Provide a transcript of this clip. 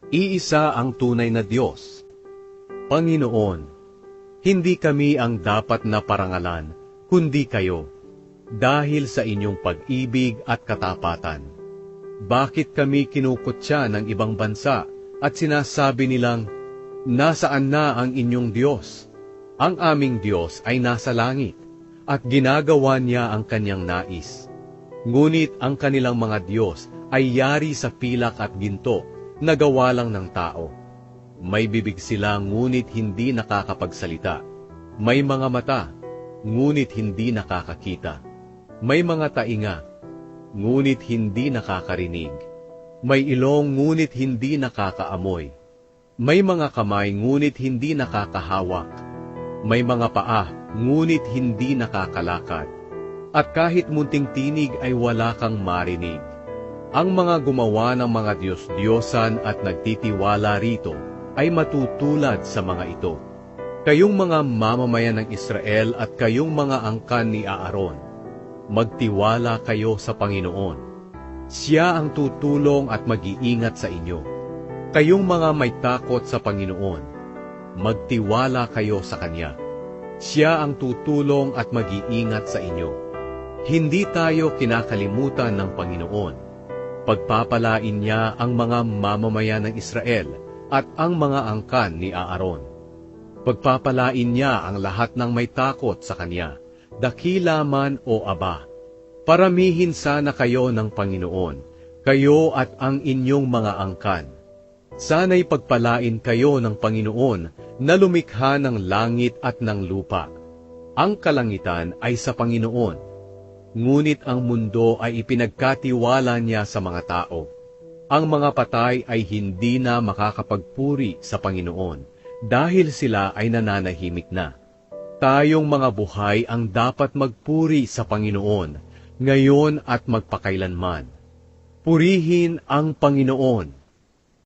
Iisa ang tunay na Diyos. Panginoon, hindi kami ang dapat na parangalan, kundi kayo, dahil sa inyong pag-ibig at katapatan. Bakit kami kinukutya ng ibang bansa at sinasabi nilang, "Nasaan na ang inyong Diyos?" Ang aming Diyos ay nasa langit, at ginagawa niya ang kanyang nais. Ngunit ang kanilang mga Diyos ay yari sa pilak at ginto, na gawa lang ng tao. May bibig sila ngunit hindi nakakapagsalita. May mga mata, ngunit hindi nakakakita. May mga tainga, ngunit hindi nakakarinig. May ilong ngunit hindi nakakaamoy. May mga kamay ngunit hindi nakakahawak. May mga paa ngunit hindi nakakalakad. At kahit munting tinig ay wala kang marinig. Ang mga gumawa ng mga Diyos-Diyosan at nagtitiwala rito ay matutulad sa mga ito. Kayong mga mamamayan ng Israel at kayong mga angkan ni Aaron, magtiwala kayo sa Panginoon. Siya ang tutulong at mag-iingat sa inyo. Kayong mga may takot sa Panginoon, magtiwala kayo sa Kanya. Siya ang tutulong at mag-iingat sa inyo. Hindi tayo kinakalimutan ng Panginoon. Pagpapalain niya ang mga mamamayan ng Israel at ang mga angkan ni Aaron. Pagpapalain niya ang lahat ng may takot sa kanya, dakila man o aba. Paramihin sana kayo ng Panginoon, kayo at ang inyong mga angkan. Sana'y pagpalain kayo ng Panginoon na lumikha ng langit at ng lupa. Ang kalangitan ay sa Panginoon, ngunit ang mundo ay ipinagkatiwala niya sa mga tao. Ang mga patay ay hindi na makakapagpuri sa Panginoon dahil sila ay nananahimik na. Tayong mga buhay ang dapat magpuri sa Panginoon ngayon at magpakailanman. Purihin ang Panginoon.